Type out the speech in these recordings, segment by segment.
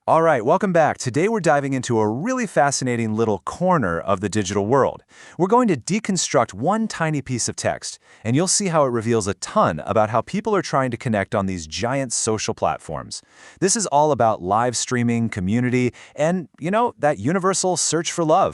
All right, welcome back. Today we're diving into a really fascinating little corner of the digital world. We're going to deconstruct one tiny piece of text, and you'll see how it reveals a ton about how people are trying to connect on these giant social platforms. This is all about live streaming, community, and, that universal search for love.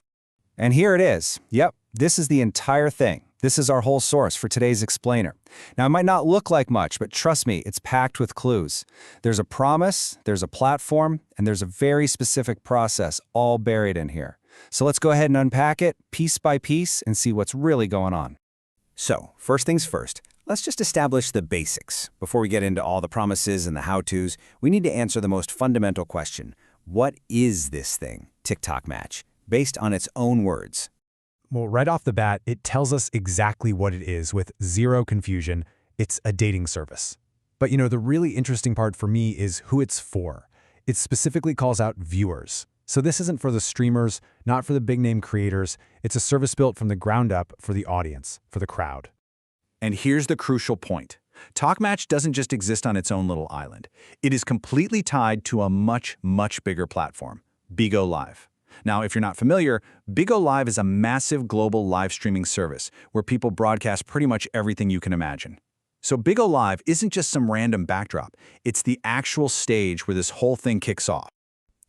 And here it is. Yep, this is the entire thing. This is our whole source for today's explainer. Now, it might not look like much, but trust me, it's packed with clues. There's a promise, there's a platform, and there's a very specific process all buried in here. So let's go ahead and unpack it piece by piece and see what's really going on. So, first things first, let's just establish the basics. Before we get into all the promises and the how-tos, we need to answer the most fundamental question. What is this thing, Tokmatch, based on its own words? Well, right off the bat, it tells us exactly what it is with zero confusion. It's a dating service. But the really interesting part for me is who it's for. It specifically calls out viewers. So this isn't for the streamers, not for the big-name creators. It's a service built from the ground up for the audience, for the crowd. And here's the crucial point. Tokmatch doesn't just exist on its own little island. It is completely tied to a much, much bigger platform, BIGO Live. Now, if you're not familiar, BIGO Live is a massive global live streaming service where people broadcast pretty much everything you can imagine. So BIGO Live isn't just some random backdrop. It's the actual stage where this whole thing kicks off.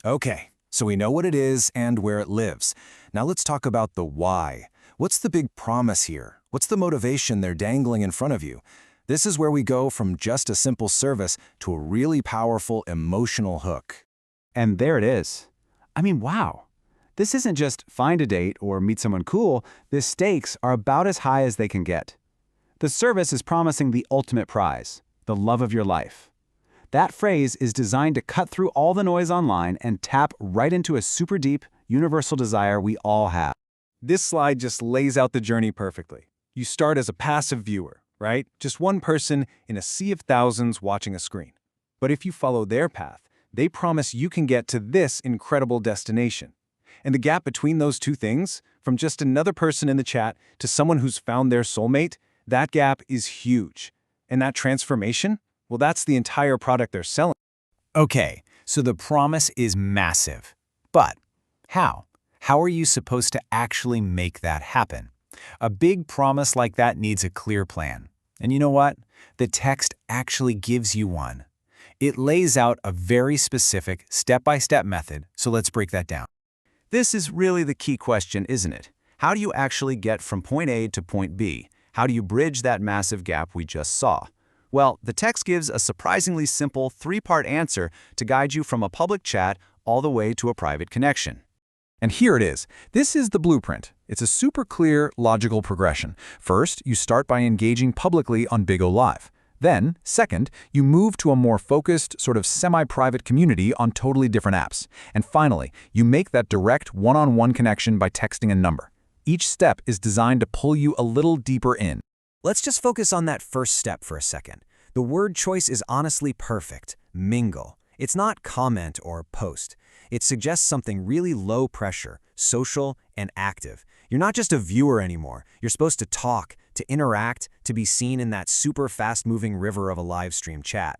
Okay, so we know what it is and where it lives. Now let's talk about the why. What's the big promise here? What's the motivation they're dangling in front of you? This is where we go from just a simple service to a really powerful emotional hook. And there it is. I mean, wow. This isn't just find a date or meet someone cool. The stakes are about as high as they can get. The service is promising the ultimate prize, the love of your life. That phrase is designed to cut through all the noise online and tap right into a super deep, universal desire we all have. This slide just lays out the journey perfectly. You start as a passive viewer, right? Just one person in a sea of thousands watching a screen. But if you follow their path, they promise you can get to this incredible destination. And the gap between those two things, from just another person in the chat to someone who's found their soulmate, that gap is huge. And that transformation, well, that's the entire product they're selling. Okay, so the promise is massive. But how? How are you supposed to actually make that happen? A big promise like that needs a clear plan. And you know what? The text actually gives you one. It lays out a very specific step-by-step method, so let's break that down. This is really the key question, isn't it? How do you actually get from point A to point B? How do you bridge that massive gap we just saw? Well, the text gives a surprisingly simple three-part answer to guide you from a public chat all the way to a private connection. And here it is. This is the blueprint. It's a super clear, logical progression. First, you start by engaging publicly on BIGO Live. Then, second, you move to a more focused, sort of semi-private community on totally different apps. And finally, you make that direct one-on-one connection by texting a number. Each step is designed to pull you a little deeper in. Let's just focus on that first step for a second. The word choice is honestly perfect. Mingle. It's not comment or post. It suggests something really low pressure, social, and active. You're not just a viewer anymore. You're supposed to talk, to interact, to be seen in that super fast-moving river of a live stream chat.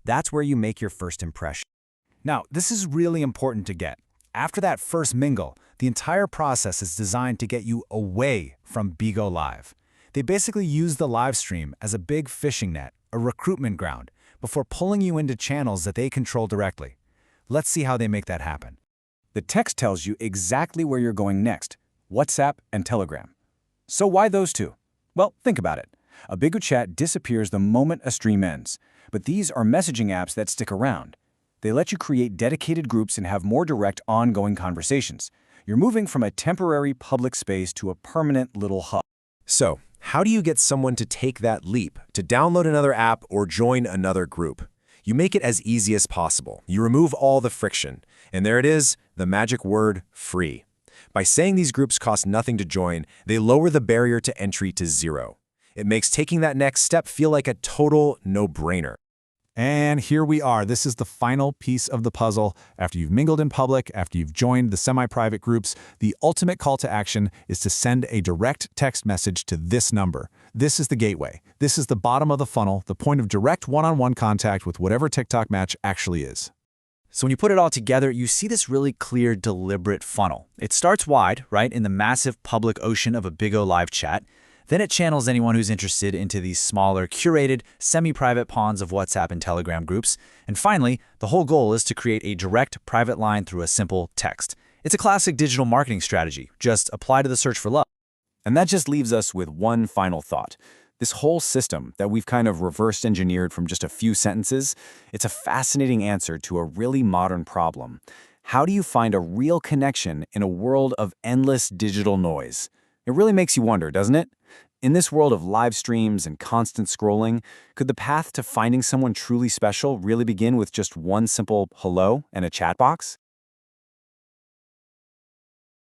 That's where you make your first impression. Now, this is really important to get. After that first mingle, the entire process is designed to get you away from BIGO Live. They basically use the live stream as a big fishing net, a recruitment ground, before pulling you into channels that they control directly. Let's see how they make that happen. The text tells you exactly where you're going next, WhatsApp and Telegram. So why those two? Well, think about it. A BIGO chat disappears the moment a stream ends, but these are messaging apps that stick around. They let you create dedicated groups and have more direct, ongoing conversations. You're moving from a temporary public space to a permanent little hub. So, how do you get someone to take that leap, to download another app or join another group? You make it as easy as possible. You remove all the friction. And there it is, the magic word, free. By saying these groups cost nothing to join, they lower the barrier to entry to zero. It makes taking that next step feel like a total no-brainer. And here we are. This is the final piece of the puzzle. After you've mingled in public, after you've joined the semi-private groups, the ultimate call to action is to send a direct text message to this number. This is the gateway. This is the bottom of the funnel, the point of direct one-on-one contact with whatever Tokmatch actually is. So when you put it all together, you see this really clear, deliberate funnel. It starts wide, right, in the massive public ocean of a BIGO live chat. Then it channels anyone who's interested into these smaller, curated, semi-private ponds of WhatsApp and Telegram groups. And finally, the whole goal is to create a direct private line through a simple text. It's a classic digital marketing strategy, just apply to the search for love. And that just leaves us with one final thought. This whole system that we've kind of reverse engineered from just a few sentences, it's a fascinating answer to a really modern problem. How do you find a real connection in a world of endless digital noise? It really makes you wonder, doesn't it? In this world of live streams and constant scrolling, could the path to finding someone truly special really begin with just one simple hello and a chat box?